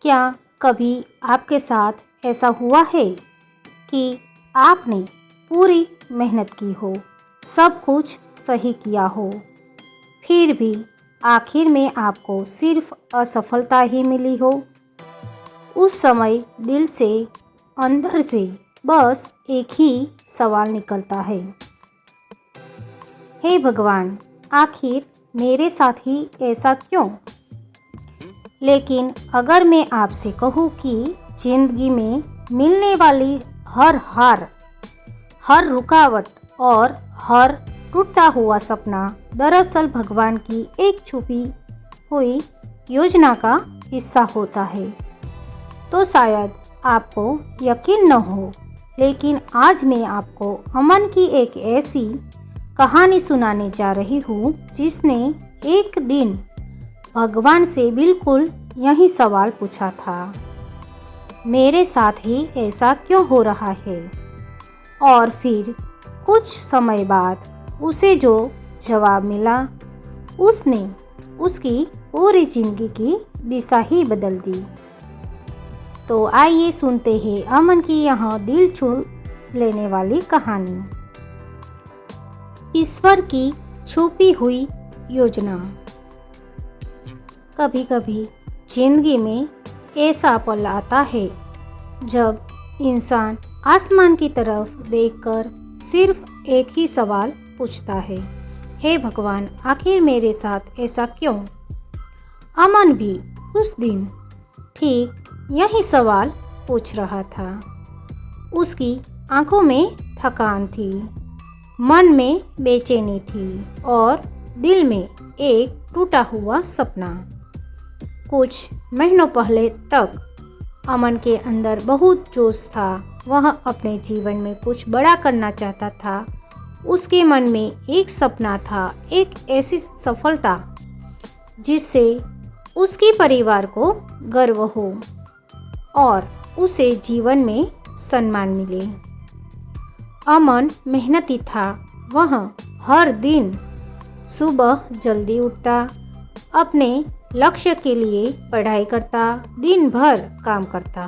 क्या कभी आपके साथ ऐसा हुआ है कि आपने पूरी मेहनत की हो, सब कुछ सही किया हो, फिर भी आखिर में आपको सिर्फ असफलता ही मिली हो? उस समय दिल से, अंदर से बस एक ही सवाल निकलता है, हे भगवान, आखिर मेरे साथ ही ऐसा क्यों? लेकिन अगर मैं आपसे कहूँ कि जिंदगी में मिलने वाली हर हार, हर रुकावट और हर टूटता हुआ सपना दरअसल भगवान की एक छुपी हुई योजना का हिस्सा होता है, तो शायद आपको यकीन न हो, लेकिन आज मैं आपको अमन की एक ऐसी कहानी सुनाने जा रही हूँ जिसने एक दिन भगवान से बिल्कुल यही सवाल पूछा था, मेरे साथ ही ऐसा क्यों हो रहा है? और फिर कुछ समय बाद उसे जो जवाब मिला, उसने उसकी पूरी जिंदगी की दिशा ही बदल दी। तो आइए सुनते हैं अमन की यह दिल छू लेने वाली कहानी, ईश्वर की छुपी हुई योजना। कभी कभी जिंदगी में ऐसा पल आता है जब इंसान आसमान की तरफ देखकर सिर्फ एक ही सवाल पूछता है, हे भगवान, आखिर मेरे साथ ऐसा क्यों? अमन भी उस दिन ठीक यही सवाल पूछ रहा था। उसकी आंखों में थकान थी, मन में बेचैनी थी और दिल में एक टूटा हुआ सपना। कुछ महीनों पहले तक अमन के अंदर बहुत जोश था, वह अपने जीवन में कुछ बड़ा करना चाहता था। उसके मन में एक सपना था, एक ऐसी सफलता जिससे उसके परिवार को गर्व हो और उसे जीवन में सम्मान मिले। अमन मेहनती था, वह हर दिन सुबह जल्दी उठता, अपने लक्ष्य के लिए पढ़ाई करता, दिन भर काम करता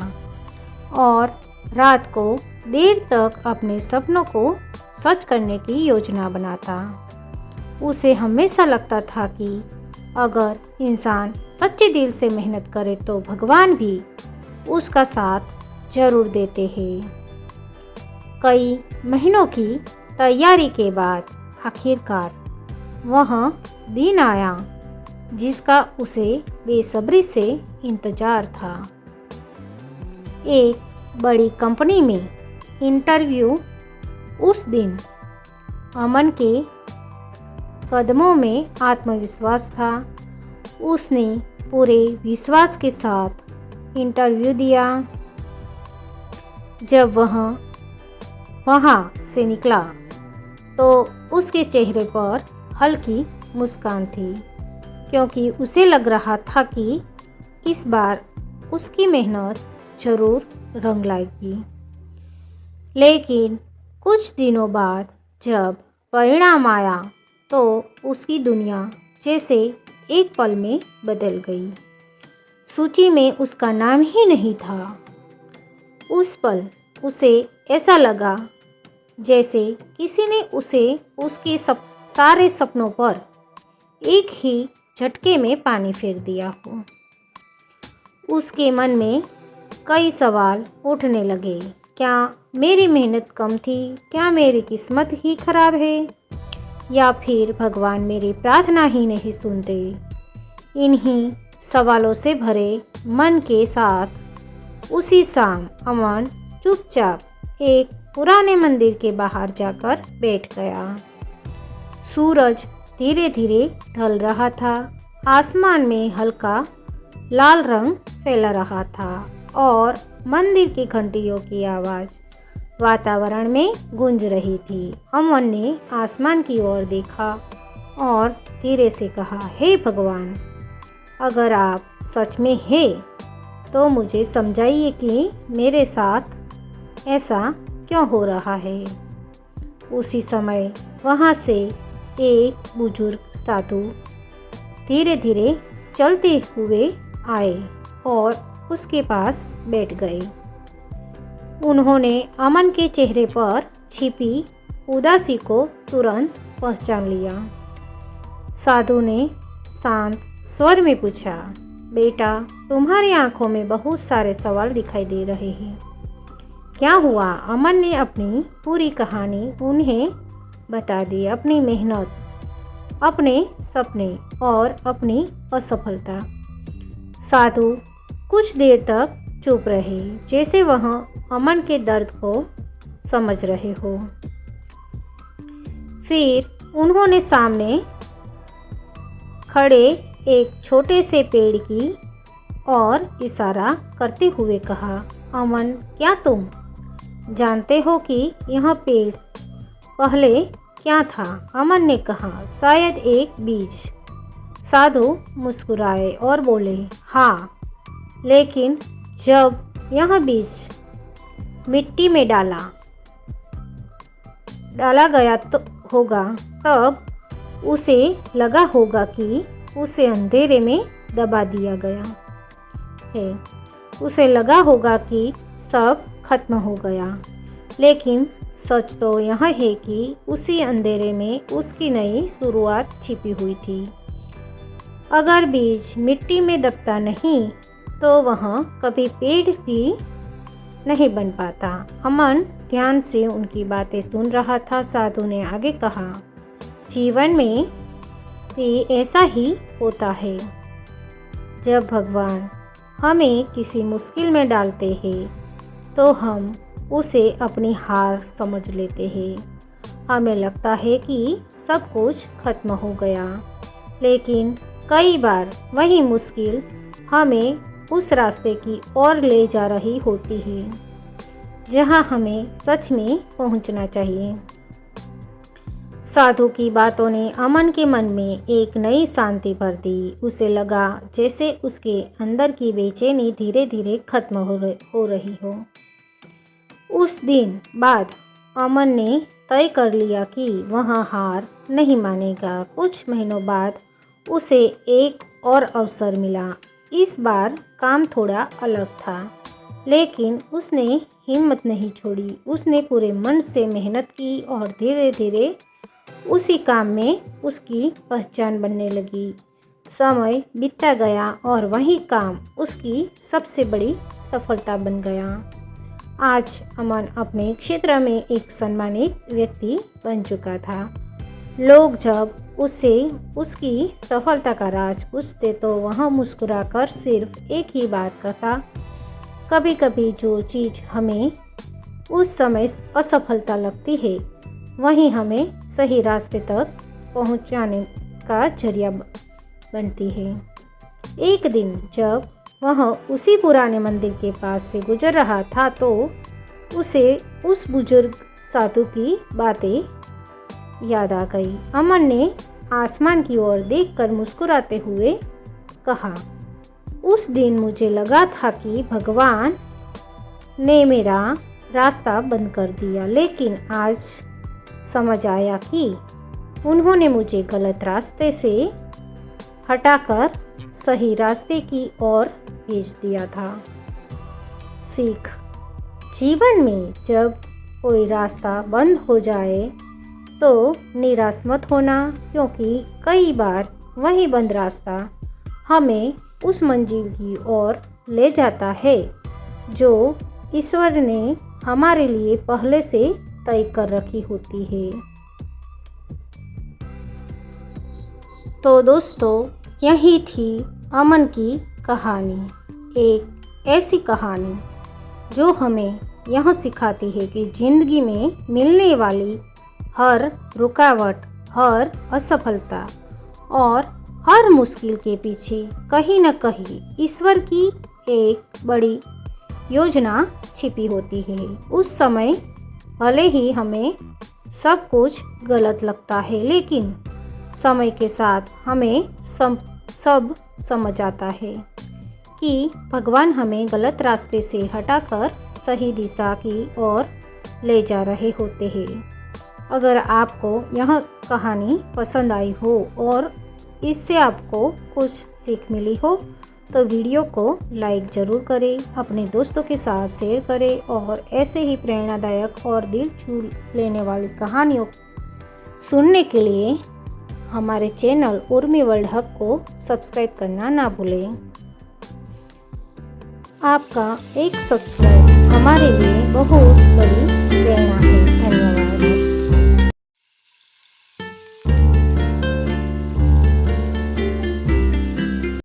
और रात को देर तक अपने सपनों को सच करने की योजना बनाता। उसे हमेशा लगता था कि अगर इंसान सच्चे दिल से मेहनत करे तो भगवान भी उसका साथ जरूर देते हैं। कई महीनों की तैयारी के बाद आखिरकार वह दिन आया जिसका उसे बेसब्री से इंतजार था। एक बड़ी कंपनी में इंटरव्यू। उस दिन अमन के कदमों में आत्मविश्वास था। उसने पूरे विश्वास के साथ इंटरव्यू दिया। जब वह वहाँ से निकला तो उसके चेहरे पर हल्की मुस्कान थी, क्योंकि उसे लग रहा था कि इस बार उसकी मेहनत जरूर रंग लाएगी। लेकिन कुछ दिनों बाद जब परिणाम आया तो उसकी दुनिया जैसे एक पल में बदल गई। सूची में उसका नाम ही नहीं था। उस पल उसे ऐसा लगा जैसे किसी ने उसे उसके सारे सपनों पर एक ही झटके में पानी फेर दिया हो। उसके मन में कई सवाल उठने लगे। क्या मेरी मेहनत कम थी? क्या मेरी किस्मत ही खराब है? या फिर भगवान मेरी प्रार्थना ही नहीं सुनते? इन्हीं सवालों से भरे मन के साथ उसी शाम अमन चुपचाप एक पुराने मंदिर के बाहर जाकर बैठ गया। सूरज धीरे धीरे ढल रहा था, आसमान में हल्का लाल रंग फैला रहा था और मंदिर की घंटियों की आवाज़ वातावरण में गूंज रही थी। अमन ने आसमान की ओर देखा और धीरे से कहा, हे भगवान, अगर आप सच में हैं तो मुझे समझाइए कि मेरे साथ ऐसा क्यों हो रहा है। उसी समय वहाँ से एक बुजुर्ग साधु धीरे धीरे चलते हुए आए और उसके पास बैठ गए। उन्होंने अमन के चेहरे पर छिपी उदासी को तुरंत पहचान लिया। साधु ने शांत स्वर में पूछा, बेटा, तुम्हारी आंखों में बहुत सारे सवाल दिखाई दे रहे हैं। क्या हुआ? अमन ने अपनी पूरी कहानी उन्हें बता दी, अपनी मेहनत, अपने सपने और अपनी असफलता। साधु कुछ देर तक चुप रहे, जैसे वह अमन के दर्द को समझ रहे हो। फिर उन्होंने सामने खड़े एक छोटे से पेड़ की ओर इशारा करते हुए कहा, अमन, क्या तुम जानते हो कि यह पेड़ पहले क्या था? अमन ने कहा, शायद एक बीज। साधु मुस्कुराए और बोले, हाँ, लेकिन जब यह बीज मिट्टी में डाला गया तो होगा, तब उसे लगा होगा कि उसे अंधेरे में दबा दिया गया है। उसे लगा होगा कि सब खत्म हो गया, लेकिन सच तो यह है कि उसी अंधेरे में उसकी नई शुरुआत छिपी हुई थी। अगर बीज मिट्टी में दबता नहीं तो वह कभी पेड़ भी नहीं बन पाता। अमन ध्यान से उनकी बातें सुन रहा था। साधु ने आगे कहा, जीवन में भी ऐसा ही होता है। जब भगवान हमें किसी मुश्किल में डालते हैं तो हम उसे अपनी हार समझ लेते हैं। हमें लगता है कि सब कुछ खत्म हो गया, लेकिन कई बार वही मुश्किल हमें उस रास्ते की ओर ले जा रही होती है जहां हमें सच में पहुंचना चाहिए। साधु की बातों ने अमन के मन में एक नई शांति भर दी। उसे लगा जैसे उसके अंदर की बेचैनी धीरे धीरे खत्म हो रही हो। उस दिन बाद अमन ने तय कर लिया कि वह हार नहीं मानेगा। कुछ महीनों बाद उसे एक और अवसर मिला। इस बार काम थोड़ा अलग था, लेकिन उसने हिम्मत नहीं छोड़ी। उसने पूरे मन से मेहनत की और धीरे धीरे उसी काम में उसकी पहचान बनने लगी। समय बीतता गया और वही काम उसकी सबसे बड़ी सफलता बन गया। आज अमन अपने क्षेत्र में एक सम्मानित व्यक्ति बन चुका था। लोग जब उससे उसकी सफलता का राज पूछते तो वह मुस्कुराकर सिर्फ एक ही बात कहता, कभी कभी जो चीज़ हमें उस समय असफलता लगती है वही हमें सही रास्ते तक पहुंचाने का जरिया बनती है। एक दिन जब वह उसी पुराने मंदिर के पास से गुजर रहा था तो उसे उस बुजुर्ग साधु की बातें याद आ गई। अमन ने आसमान की ओर देखकर मुस्कुराते हुए कहा, उस दिन मुझे लगा था कि भगवान ने मेरा रास्ता बंद कर दिया, लेकिन आज समझ आया कि उन्होंने मुझे गलत रास्ते से हटाकर सही रास्ते की ओर भेज दिया था। सीख, जीवन में जब कोई रास्ता बंद हो जाए तो निराश मत होना, क्योंकि कई बार वही बंद रास्ता हमें उस मंजिल की ओर ले जाता है जो ईश्वर ने हमारे लिए पहले से तय कर रखी होती है। तो दोस्तों, यही थी अमन की कहानी। एक ऐसी कहानी जो हमें यह सिखाती है कि ज़िंदगी में मिलने वाली हर रुकावट, हर असफलता और हर मुश्किल के पीछे कहीं न कहीं ईश्वर की एक बड़ी योजना छिपी होती है। उस समय भले ही हमें सब कुछ गलत लगता है, लेकिन समय के साथ हमें सब समझ आता है कि भगवान हमें गलत रास्ते से हटाकर सही दिशा की ओर ले जा रहे होते हैं। अगर आपको यह कहानी पसंद आई हो और इससे आपको कुछ सीख मिली हो तो वीडियो को लाइक ज़रूर करें, अपने दोस्तों के साथ शेयर करें और ऐसे ही प्रेरणादायक और दिल छू लेने वाली कहानियों सुनने के लिए हमारे चैनल उर्मी वर्ल्ड हब को सब्सक्राइब करना ना भूलें। आपका एक सब्सक्राइब हमारे लिए बहुत बड़ी